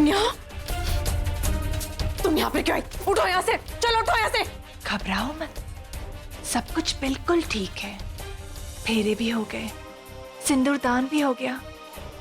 यहाँ? तुम यहाँ पे क्यों आई? उठो यहाँ से, चलो उठो यहाँ से। घबराओ मत, सब कुछ बिल्कुल ठीक है। फेरे भी हो गए, सिंदूरदान भी हो गया,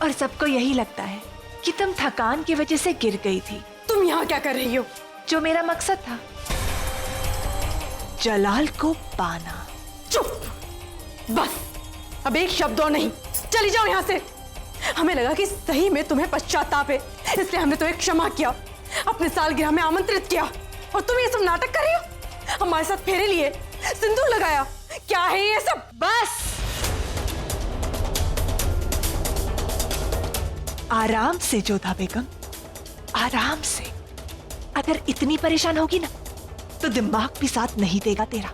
और सबको यही लगता है कि तुम थकान की वजह से गिर गई थी। तुम यहाँ क्या कर रही हो? जो मेरा मकसद था, जलाल को पाना। चुप, बस अब एक शब्द और नहीं, चली जाओ यहाँ से। हमें लगा कि सही में तुम्हें पश्चाताप है, इसलिए हमने तुम्हें क्षमा किया, अपने सालगिरह में आमंत्रित किया, और तुम ये सब नाटक कर रही हो। हमारे साथ फेरे लिए, सिंदूर लगाया, क्या है ये सब? बस आराम से जोधा बेगम, आराम से। अगर इतनी परेशान होगी ना तो दिमाग भी साथ नहीं देगा तेरा।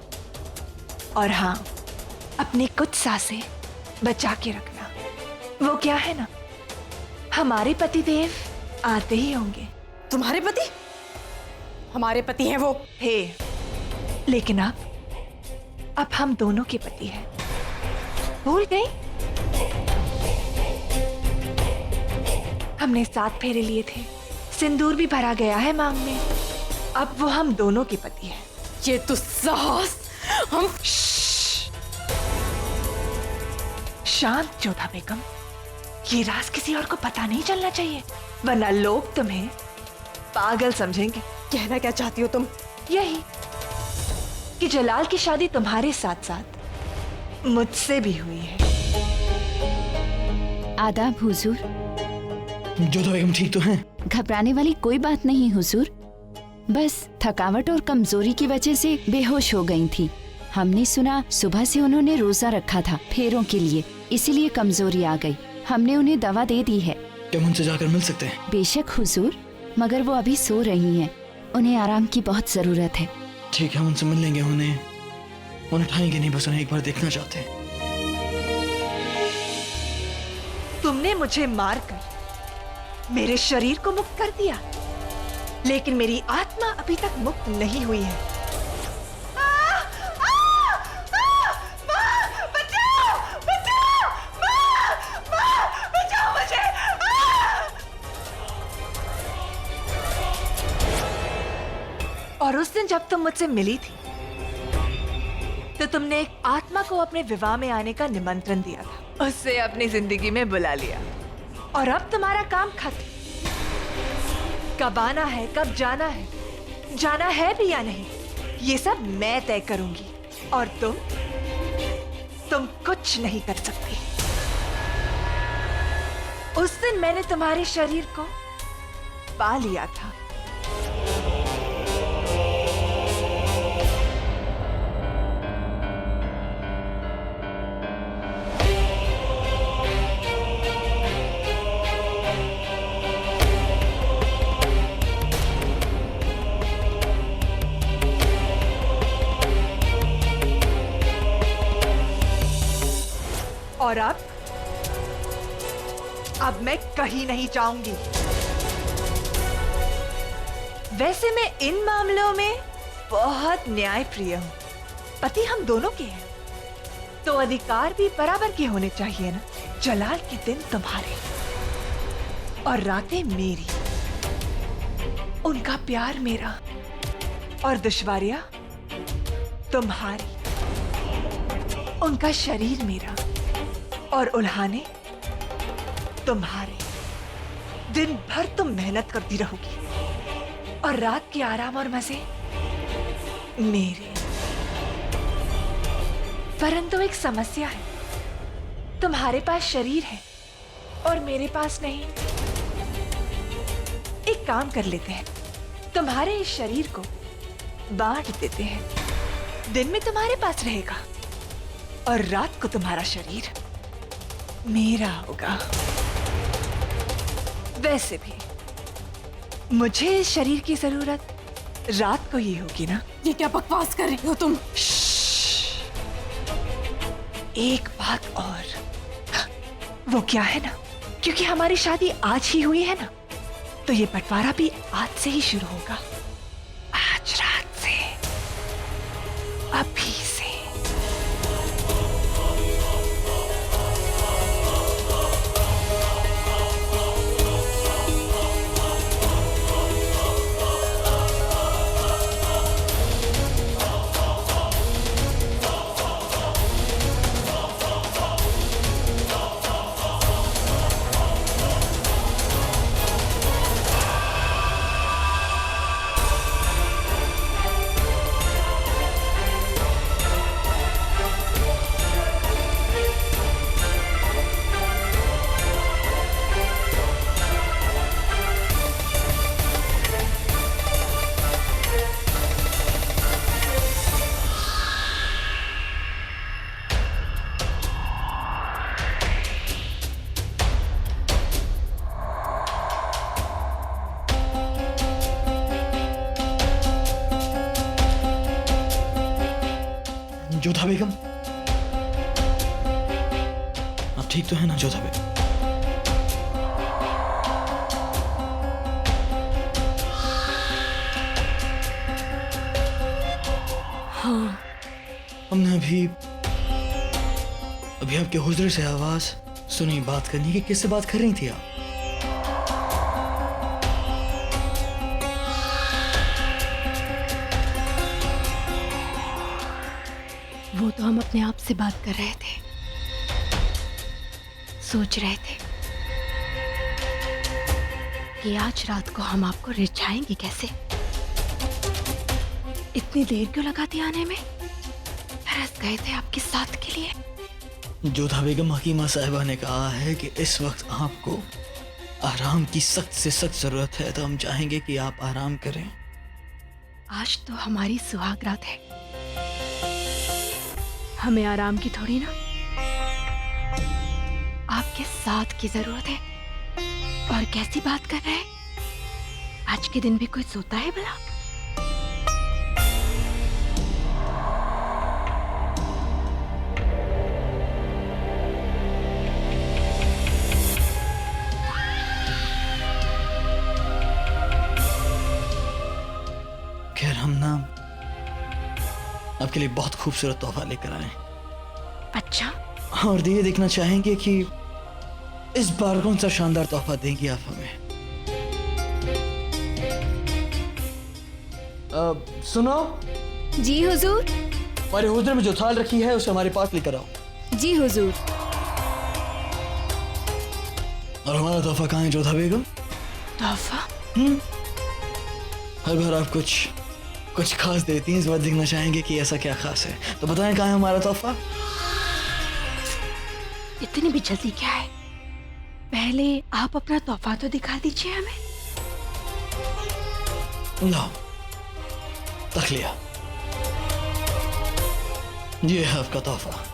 और हाँ, अपनी कुछ सांसें बचा के रखना। वो क्या है ना, हमारे पतिदेव आते ही होंगे। तुम्हारे पति? हमारे पति हैं वो। थे, लेकिन अब हम दोनों के पति हैं। भूल गई? हमने 7 फेरे लिए थे, सिंदूर भी भरा गया है मांग में। अब वो हम दोनों के पति हैं। ये तो साहस! हम शांत जोधा बेगम, ये राज किसी और को पता नहीं चलना चाहिए, वरना लोग तुम्हें पागल समझेंगे। कहना क्या चाहती हो तुम? यही कि जलाल की शादी तुम्हारे साथ साथ मुझसे भी हुई है। आदाब हुजूर। जोधा बेगम ठीक तो हैं? घबराने वाली कोई बात नहीं हुजूर, बस थकावट और कमजोरी की वजह से बेहोश हो गई थी। हमने सुना सुबह से उन्होंने रोजा रखा था फेरों के लिए, इसीलिए कमजोरी आ गई। हमने उन्हें दवा दे दी है। क्या हम उनसे जाकर मिल सकते हैं? बेशक हुजूर, मगर वो अभी सो रही हैं। उन्हें आराम की बहुत जरूरत है। ठीक है, हम उनसे मिल लेंगे। उन्हें उठाएंगे नहीं, बस उन्हें एक बार देखना चाहते हैं। तुमने मुझे मारकर मेरे शरीर को मुक्त कर दिया, लेकिन मेरी आत्मा अभी तक मुक्त नहीं हुई है। और उस दिन जब तुम मुझसे मिली थी तो तुमने एक आत्मा को अपने विवाह में आने का निमंत्रण दिया था, उससे अपनी जिंदगी में बुला लिया, और अब तुम्हारा काम खत्म। कब आना है, कब जाना है, जाना है भी या नहीं, ये सब मैं तय करूंगी, और तुम कुछ नहीं कर सकती। उस दिन मैंने तुम्हारे शरीर को पा लिया था। और अब मैं कहीं नहीं जाऊंगी। वैसे मैं इन मामलों में बहुत न्यायप्रिय हूं। पति हम दोनों के हैं, तो अधिकार भी बराबर के होने चाहिए ना। जलाल के दिन तुम्हारे और रातें मेरी, उनका प्यार मेरा और दुश्वारियां तुम्हारी, उनका शरीर मेरा और उल्हाने तुम्हारे। दिन भर तुम मेहनत करती रहोगी और रात के आराम और मजे मेरे। परंतु एक समस्या है, तुम्हारे पास शरीर है और मेरे पास नहीं। एक काम कर लेते हैं, तुम्हारे इस शरीर को बांट देते हैं। दिन में तुम्हारे पास रहेगा और रात को तुम्हारा शरीर मेरा होगा। वैसे भी मुझे इस शरीर की जरूरत रात को ही होगी ना। ये क्या बकवास कर रही हो तुम? एक बात और, वो क्या है ना, क्योंकि हमारी शादी आज ही हुई है ना, तो ये बंटवारा भी आज से ही शुरू होगा। आज रात से, अभी से। जोधा बेगम, आप ठीक तो है ना जोधा बेगम? हाँ। हमने अभी आपके हुजूर से आवाज सुनी बात करने की। किससे बात कर रही थी आप? वो तो हम अपने आप से बात कर रहे थे, सोच रहे थे कि आज रात को हम आपको रिझाएंगे कैसे। इतनी देर क्यों लगा दी आने में? तरस गए थे आपके साथ के लिए। जोधा बेगम, हकीमा साहिबा ने कहा है कि इस वक्त आपको आराम की सख्त से सख्त जरूरत है, तो हम चाहेंगे कि आप आराम करें। आज तो हमारी सुहाग रात है, हमें आराम की थोड़ी ना, आपके साथ की जरूरत है। और कैसी बात कर रहे हैं? आज के दिन भी कोई सोता है भला? खैर, हम ना आपके लिए बहुत खूबसूरत तोहफा लेकर आए। अच्छा, और ये देखना चाहेंगे कि इस बार कौन सा शानदार तोहफा देंगी आप हमें। सुनो, जी हुजूर। हमारे हुजूर में जो थाल रखी है उसे हमारे पास लेकर आओ। जी हुजूर। और हमारा तोहफा कहाँ है जोधा बेगम? तोहफा? हर बार आप कुछ खास देती हैं, इस बार देखना चाहेंगे कि ऐसा क्या खास है। तो बताएं कहाँ है हमारा तोहफा? इतनी भी जल्दी क्या है? पहले आप अपना तोहफा तो दिखा दीजिए हमें। लो, रख लिया, ये है आपका तोहफा।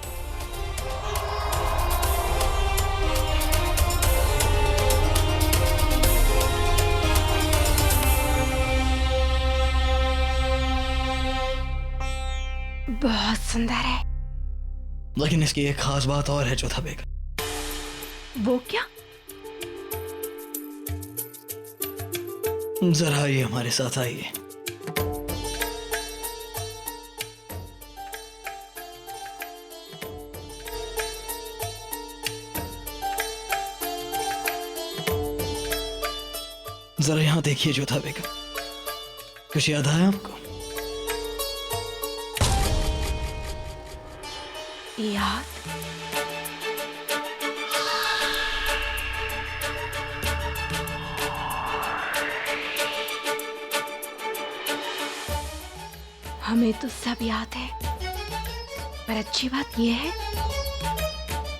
बहुत सुंदर है। लेकिन इसकी एक खास बात और है जोधा बेगम। वो क्या? जरा आइए, हमारे साथ आइए। जरा यहां देखिए जोधा बेगम, कुछ याद आया आपको? याद? हमें तो सब याद है, पर अच्छी बात यह है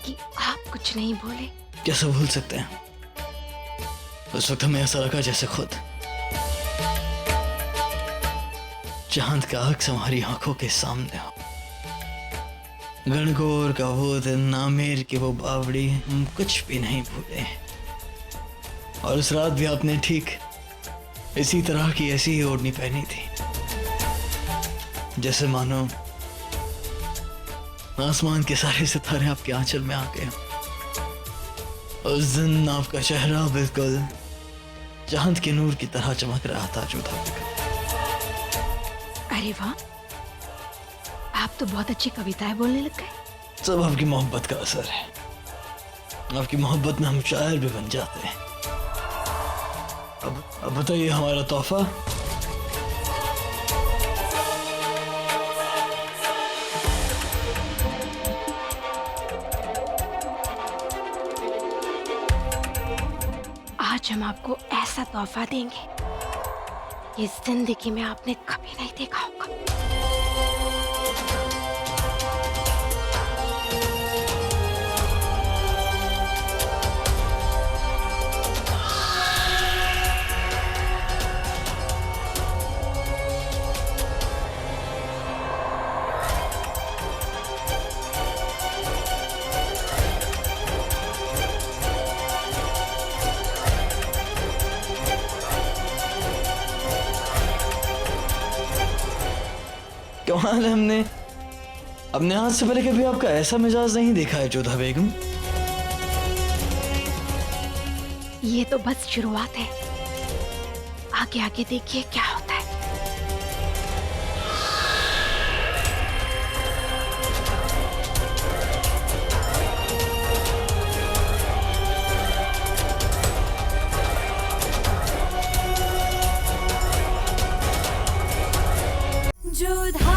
कि आप कुछ नहीं भूले। कैसे भूल सकते हैं? उस वक्त हमें ऐसा लगा जैसे खुद चांद का अक्स हमारी आंखों के सामने हो। गणगौर का वो दिन, आमेर की वो बावड़ी, हम कुछ भी नहीं भूले। और उस रात भी आपने ठीक इसी तरह की ऐसी ही ओढ़नी पहनी थी, जैसे मानो आसमान के सारे सितारे आपके आंचल में आ गए। उस दिन आपका चेहरा बिल्कुल चांद के नूर की तरह चमक रहा था जोधा बेगम। अरे वाह, आप तो बहुत अच्छी कविताएं बोलने लग गए। सब आपकी मोहब्बत का असर है। आपकी मोहब्बत में हम शायर भी बन जाते हैं। अब बताइए हमारा तोहफा। आज हम आपको ऐसा तोहफा देंगे कि जिंदगी में आपने कभी नहीं देखा होगा। कमाल है, अपने हाथ से पहले कभी आपका ऐसा मिजाज नहीं देखा है जोधा बेगम। ये तो बस शुरुआत है, आगे आगे देखिए क्या होता है। जोधा।